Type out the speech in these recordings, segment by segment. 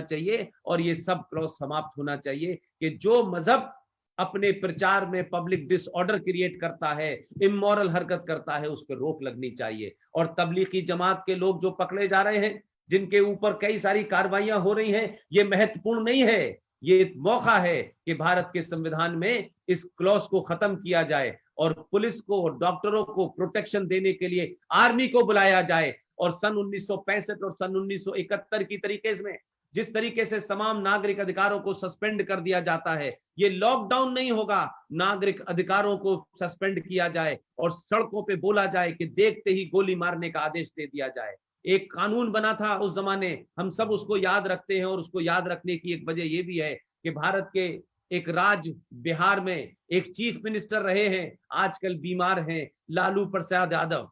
चाहिए और ये सब क्लॉज समाप्त होना चाहिए कि जो मजहब अपने प्रचार में पब्लिक डिसऑर्डर क्रिएट करता है, इमोरल हरकत करता है, उस पर रोक लगनी चाहिए। और तबलीगी जमात के लोग जो पकड़े जा रहे हैं, जिनके ऊपर कई सारी कार्रवाइयां हो रही हैं, ये महत्वपूर्ण नहीं है। ये मौका है कि भारत के संविधान में इस क्लॉज को खत्म किया जाए और पुलिस को और डॉक्टरों को प्रोटेक्शन देने के लिए आर्मी को बुलाया जाए। और सन 1965 और सन 1971 की तरीके में जिस तरीके से तमाम नागरिक अधिकारों को सस्पेंड कर दिया जाता है, ये लॉकडाउन नहीं होगा, नागरिक अधिकारों को सस्पेंड किया जाए और सड़कों पे बोला जाए कि देखते ही गोली मारने का आदेश दे दिया जाए। एक कानून बना था उस जमाने, हम सब उसको याद रखते हैं और उसको याद रखने की एक वजह यह भी है कि भारत के एक राज्य बिहार में एक चीफ मिनिस्टर रहे हैं, आजकल बीमार हैं, लालू प्रसाद यादव।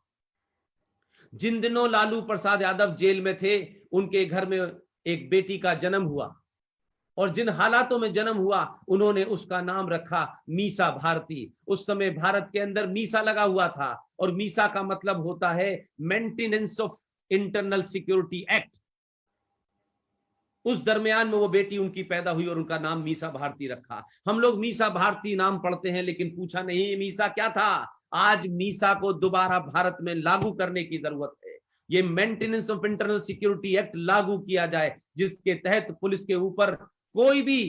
जिन दिनों लालू प्रसाद यादव जेल में थे, उनके घर में एक बेटी का जन्म हुआ और जिन हालातों में जन्म हुआ उन्होंने उसका नाम रखा मीसा भारती। उस समय भारत के अंदर मीसा लगा हुआ था और मीसा का मतलब होता है maintenance of internal security act. उस दरमियान में वो बेटी उनकी पैदा हुई और उनका नाम मीसा भारती रखा। हम लोग मीसा भारती नाम पढ़ते हैं लेकिन पूछा नहीं मीसा क्या था। आज मीसा को दोबारा भारत में लागू करने की जरूरत है। ये maintenance of internal security act लागू किया जाए, जिसके तहत पुलिस के ऊपर कोई भी,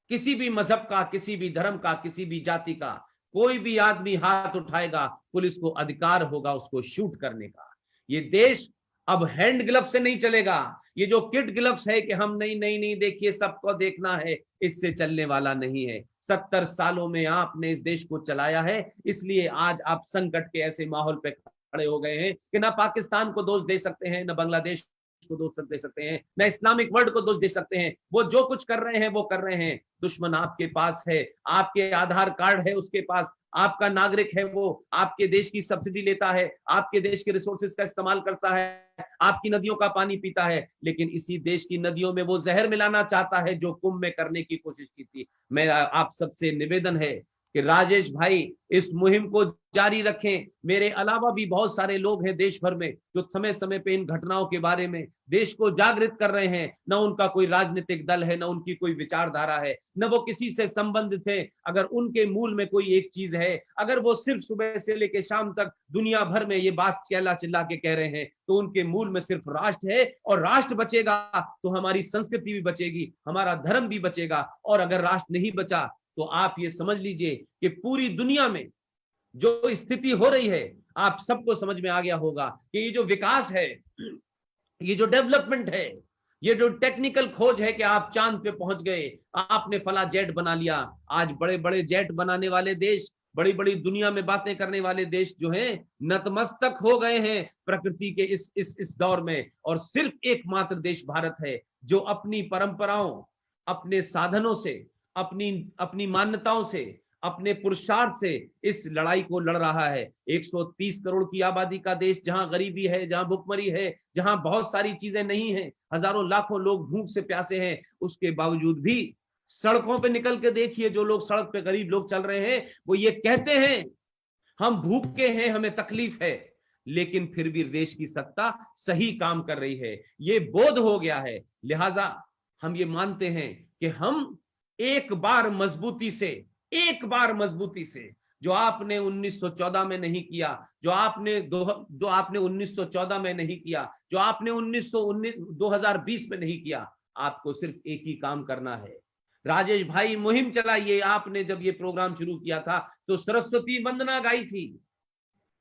किसी भी मजहब का, किसी भी धर्म का, किसी भी जाति का कोई भी आदमी हाथ उठाएगा, पुलिस को अधिकार होगा उसको शूट करने का। ये देश अब हैंड ग्लव से नहीं चलेगा। ये जो किड ग्लव्स है कि हम नहीं नहीं नहीं देखिए सबको देखना है, इससे चलने वाला नहीं है। 70 सालों में आपने इस देश को चलाया है, इसलिए आज आप संकट के ऐसे माहौल पे खड़े हो गए हैं कि ना पाकिस्तान को दोष दे सकते हैं, ना बांग्लादेश को दोष दे सकते हैं, ना इस्लामिक वर्ल्ड को दोष दे सकते हैं। वो जो कुछ कर रहे हैं वो कर रहे हैं। दुश्मन आपके पास है, आपके आधार कार्ड है उसके पास, आपका नागरिक है, वो आपके देश की सब्सिडी लेता है, आपके देश के रिसोर्सेज का इस्तेमाल करता है, आपकी नदियों का पानी पीता है, लेकिन इसी देश की नदियों में वो जहर मिलाना चाहता है जो कुंभ में करने की कोशिश की थी। मेरा आप सबसे निवेदन है कि राजेश भाई इस मुहिम को जारी रखें। मेरे अलावा भी बहुत सारे लोग हैं देश भर में जो समय समय पे इन घटनाओं के बारे में देश को जागृत कर रहे हैं। न उनका कोई राजनीतिक दल है, न उनकी कोई विचारधारा है, न वो किसी से संबंधित है। अगर उनके मूल में कोई एक चीज है, अगर वो सिर्फ सुबह से लेकर शाम तक दुनिया भर में ये बात चिल्ला चिल्ला के कह रहे हैं, तो उनके मूल में सिर्फ राष्ट्र है। और राष्ट्र बचेगा तो हमारी संस्कृति भी बचेगी, हमारा धर्म भी बचेगा। और अगर राष्ट्र नहीं बचा तो आप ये समझ लीजिए कि पूरी दुनिया में जो स्थिति हो रही है, आप सबको समझ में आ गया होगा कि ये जो विकास है, ये जो डेवलपमेंट है, ये जो टेक्निकल खोज है कि आप चांद पे पहुंच गए, आपने फला जेट बना लिया। आज बड़े बड़े जेट बनाने वाले देश, बड़ी बड़ी दुनिया में बातें करने वाले देश जो हैं, नतमस्तक हो गए हैं प्रकृति के इस दौर में। और सिर्फ एकमात्र देश भारत है जो अपनी परंपराओं, अपने साधनों से, अपनी अपनी मान्यताओं से, अपने पुरुषार्थ से इस लड़ाई को लड़ रहा है। 130 करोड़ की आबादी का देश, जहां गरीबी है, जहां भुखमरी है, जहां बहुत सारी चीजें नहीं है, हजारों लाखों लोग भूख से प्यासे हैं, उसके बावजूद भी सड़कों पे निकल के देखिए, जो लोग सड़क पे गरीब लोग चल रहे हैं, वो ये कहते हैं हम भूखे हैं, हमें तकलीफ है, लेकिन फिर भी देश की सत्ता सही काम कर रही है। ये बोध हो गया है। लिहाजा हम ये मानते हैं कि हम एक बार मजबूती से जो आपने 1914 में नहीं किया, जो आपने 1914 में नहीं किया, जो आपने 2020 में नहीं किया, आपको सिर्फ एक ही काम करना है। राजेश भाई मुहिम चलाइए। आपने जब ये प्रोग्राम शुरू किया था तो सरस्वती वंदना गाई थी।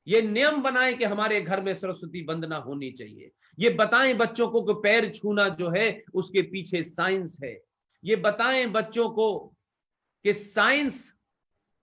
ये नियम बनाएं कि हमारे घर में सरस्वती वंदना होनी चाहिए। ये बताएं बच्चों को कि पैर छूना जो है उसके पीछे साइंस है। ये बताएं बच्चों को कि साइंस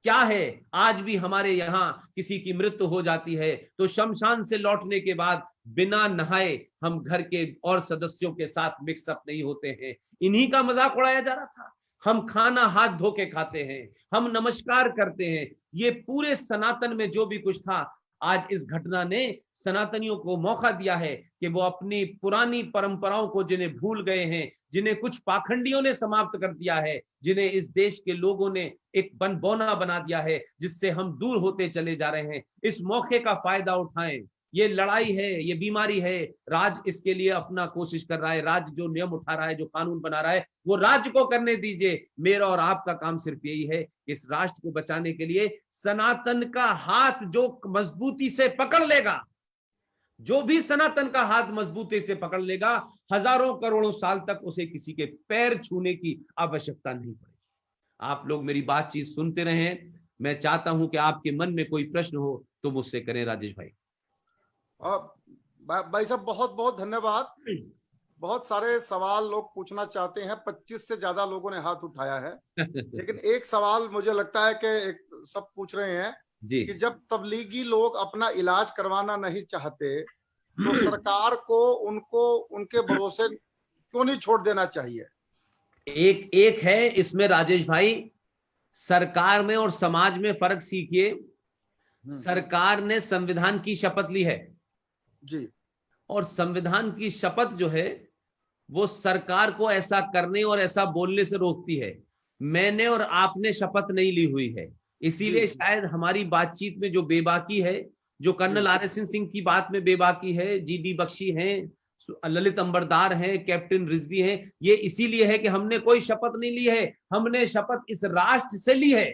क्या है। आज भी हमारे यहां किसी की मृत्यु हो जाती है तो शमशान से लौटने के बाद बिना नहाए हम घर के और सदस्यों के साथ मिक्सअप नहीं होते हैं। इन्हीं का मजाक उड़ाया जा रहा था। हम खाना हाथ धो के खाते हैं, हम नमस्कार करते हैं। ये पूरे सनातन में जो भी कुछ था, आज इस घटना ने सनातनियों को मौका दिया है कि वो अपनी पुरानी परंपराओं को, जिन्हें भूल गए हैं, जिन्हें कुछ पाखंडियों ने समाप्त कर दिया है, जिन्हें इस देश के लोगों ने एक बनबोना बना दिया है, जिससे हम दूर होते चले जा रहे हैं, इस मौके का फायदा उठाएं। ये लड़ाई है, ये बीमारी है। राज इसके लिए अपना कोशिश कर रहा है, राज्य जो नियम उठा रहा है, जो कानून बना रहा है, वो राज्य को करने दीजिए। मेरा और आपका काम सिर्फ यही है, इस राष्ट्र को बचाने के लिए सनातन का हाथ जो मजबूती से पकड़ लेगा, जो भी सनातन का हाथ मजबूती से पकड़ लेगा, हजारों करोड़ों साल तक उसे किसी के पैर छूने की आवश्यकता नहीं पड़ेगी। आप लोग मेरी बातचीत सुनते रहें। मैं चाहता हूं कि आपके मन में कोई प्रश्न हो तो मुझसे करें। राजेश भाई। भाई साहब बहुत बहुत धन्यवाद। बहुत सारे सवाल लोग पूछना चाहते हैं, 25 से ज्यादा लोगों ने हाथ उठाया है। लेकिन एक सवाल मुझे लगता है कि सब पूछ रहे हैं जी। कि जब तबलीगी लोग अपना इलाज करवाना नहीं चाहते तो सरकार को उनको उनके भरोसे क्यों नहीं छोड़ देना चाहिए? एक है इसमें राजेश भाई, सरकार में और समाज में फर्क सीखिए। सरकार ने संविधान की शपथ ली है जी, और संविधान की शपथ जो है वो सरकार को ऐसा करने और ऐसा बोलने से रोकती है। मैंने और आपने शपथ नहीं ली हुई है, इसीलिए शायद हमारी बातचीत में जो बेबाकी है, जो कर्नल RSN सिंह की बात में बेबाकी है, GD बख्शी हैं, ललित अंबरदार हैं, कैप्टन रिजवी हैं, ये इसीलिए है कि हमने कोई शपथ नहीं ली है। हमने शपथ इस राष्ट्र से ली है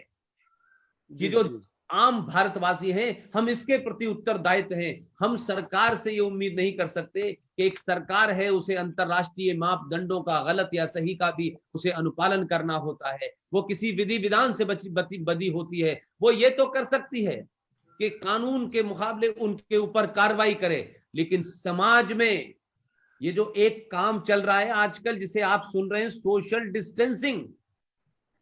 कि जो आम भारतवासी हैं, हम इसके प्रति उत्तरदायित्व हैं। हम सरकार से ये उम्मीद नहीं कर सकते कि एक सरकार है, उसे अंतरराष्ट्रीय मापदंडों का गलत या सही का भी उसे अनुपालन करना होता है। वो किसी विधि विधान से बदी होती है। वो ये तो कर सकती है कि कानून के मुकाबले उनके ऊपर कार्रवाई करे, लेकिन समाज में ये जो एक काम चल रहा है आजकल, जिसे आप सुन रहे हैं सोशल डिस्टेंसिंग,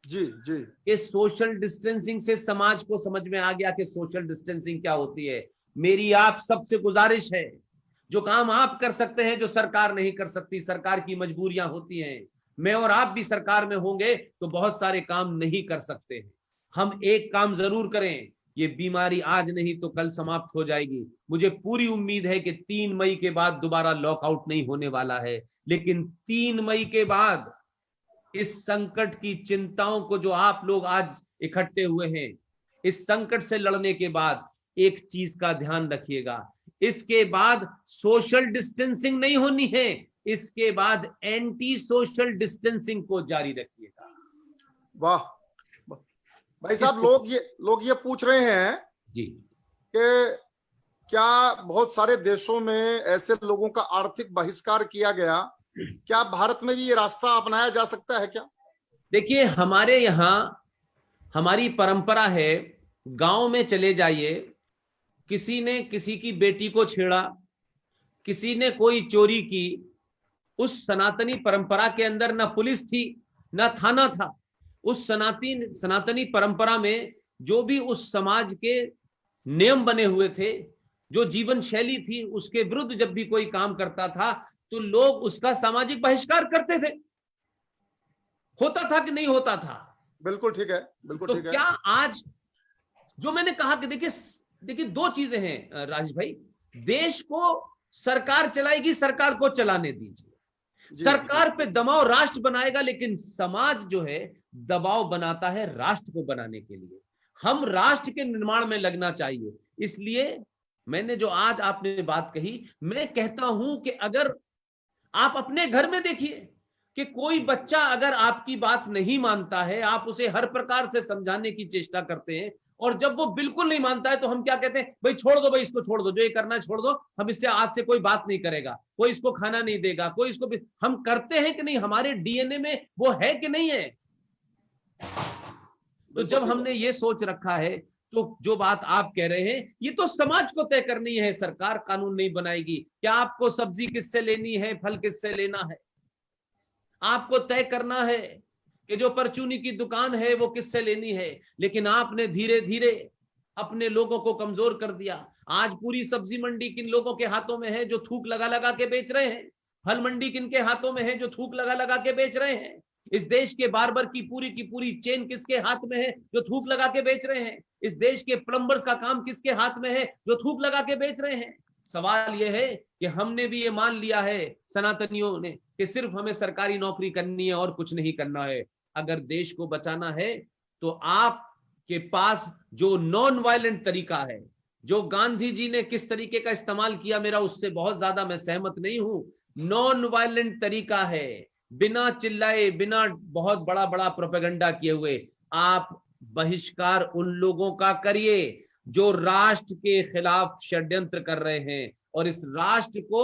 जी जी, ये सोशल डिस्टेंसिंग से समाज को समझ में आ गया कि सोशल डिस्टेंसिंग क्या होती है। मेरी आप सबसे गुजारिश है, जो काम आप कर सकते हैं, जो सरकार नहीं कर सकती, सरकार की मजबूरियां होती हैं। मैं और आप भी सरकार में होंगे तो बहुत सारे काम नहीं कर सकते हैं। हम एक काम जरूर करें, ये बीमारी आज नहीं तो कल समाप्त हो जाएगी। मुझे पूरी उम्मीद है कि 3 मई के बाद दोबारा लॉकआउट नहीं होने वाला है, लेकिन 3 मई के बाद इस संकट की चिंताओं को जो आप लोग आज इकट्ठे हुए हैं, इस संकट से लड़ने के बाद एक चीज का ध्यान रखिएगा, इसके बाद सोशल डिस्टेंसिंग नहीं होनी है, इसके बाद एंटी सोशल डिस्टेंसिंग को जारी रखिएगा। वाह भाई साहब, लोग ये पूछ रहे हैं जी कि क्या बहुत सारे देशों में ऐसे लोगों का आर्थिक बहिष्कार किया गया, क्या भारत में भी ये रास्ता अपनाया जा सकता है क्या? देखिए, हमारे यहाँ हमारी परंपरा है, गांव में चले जाइए, किसी ने किसी की बेटी को छेड़ा, किसी ने कोई चोरी की, उस सनातनी परंपरा के अंदर ना पुलिस थी ना थाना था। उस सनातनी परंपरा में जो भी उस समाज के नियम बने हुए थे, जो जीवन शैली थी, उसके विरुद्ध जब भी कोई काम करता था तो लोग उसका सामाजिक बहिष्कार करते थे। होता था कि नहीं होता था? बिल्कुल ठीक है, बिल्कुल ठीक है। क्या आज जो मैंने कहा कि देखिए 2 चीजें हैं राजेश भाई, देश को सरकार चलाएगी, सरकार को चलाने दीजिए। सरकार पे दबाव राष्ट्र बनाएगा, लेकिन समाज जो है दबाव बनाता है राष्ट्र को बनाने के लिए। हम राष्ट्र के निर्माण में लगना चाहिए। इसलिए मैंने जो आज आपने बात कही, मैं कहता हूं कि अगर आप अपने घर में देखिए कि कोई बच्चा अगर आपकी बात नहीं मानता है, आप उसे हर प्रकार से समझाने की चेष्टा करते हैं, और जब वो बिल्कुल नहीं मानता है तो हम क्या कहते हैं, भाई छोड़ दो, भाई इसको छोड़ दो, जो ये करना छोड़ दो, हम इससे आज से कोई बात नहीं करेगा, कोई इसको खाना नहीं देगा, कोई इसको भी। हम करते हैं कि नहीं? हमारे DNA में वो है कि नहीं है? तो जब हमने ये सोच रखा है, तो जो बात आप कह रहे हैं ये तो समाज को तय करनी है, सरकार कानून नहीं बनाएगी। क्या आपको सब्जी किससे लेनी है, फल किससे लेना है, आपको तय करना है कि जो परचूनी की दुकान है वो किससे लेनी है। लेकिन आपने धीरे धीरे अपने लोगों को कमजोर कर दिया। आज पूरी सब्जी मंडी किन लोगों के हाथों में है, जो थूक लगा लगा के बेच रहे हैं। फल मंडी किन के हाथों में है, जो थूक लगा लगा के बेच रहे हैं। इस देश के बार्बर की पूरी चेन किसके हाथ में है, जो थूक लगा के बेच रहे हैं। इस देश के प्लम्बर्स का काम किसके हाथ में है, जो थूक लगा के बेच रहे हैं। सवाल यह है कि हमने भी ये मान लिया है सनातनियों ने कि सिर्फ हमें सरकारी नौकरी करनी है और कुछ नहीं करना है। अगर देश को बचाना है तो आपके पास जो नॉन वायलेंट तरीका है, जो गांधी जी ने किस तरीके का इस्तेमाल किया, मेरा उससे बहुत ज्यादा मैं सहमत नहीं हूं। नॉन वायलेंट तरीका है, बिना चिल्लाए, बिना बहुत बड़ा बड़ा प्रोपेगेंडा किए हुए आप बहिष्कार उन लोगों का करिए जो राष्ट्र के खिलाफ षड्यंत्र कर रहे हैं और इस राष्ट्र को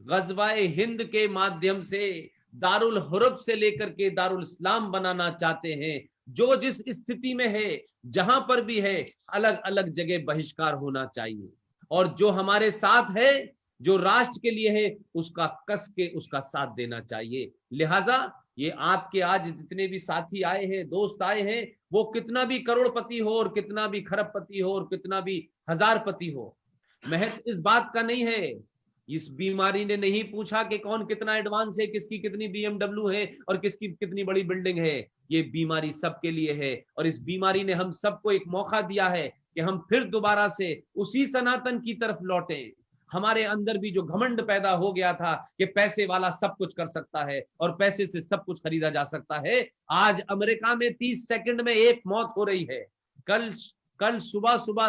गजवाए हिंद के माध्यम से दारुल हुर्ब से लेकर के दारुल इस्लाम बनाना चाहते हैं। जो जिस स्थिति में है, जहां पर भी है, अलग अलग जगह बहिष्कार होना चाहिए। और जो हमारे साथ है, जो राष्ट्र के लिए है, उसका कस के उसका साथ देना चाहिए। लिहाजा ये आपके आज जितने भी साथी आए हैं, दोस्त आए हैं, वो कितना भी करोड़पति हो और कितना भी खरबपति हो और कितना भी हजारपति हो, महत्व इस बात का नहीं है। इस बीमारी ने नहीं पूछा कि कौन कितना एडवांस है, किसकी कितनी BMW है और किसकी कितनी बड़ी बिल्डिंग है। ये बीमारी सबके लिए है और इस बीमारी ने हम सबको एक मौका दिया है कि हम फिर दोबारा से उसी सनातन की तरफ लौटें। हमारे अंदर भी जो घमंड पैदा हो गया था कि पैसे वाला सब कुछ कर सकता है और पैसे से सब कुछ खरीदा जा सकता है, आज अमेरिका में 30 सेकंड में एक मौत हो रही है। कल सुबह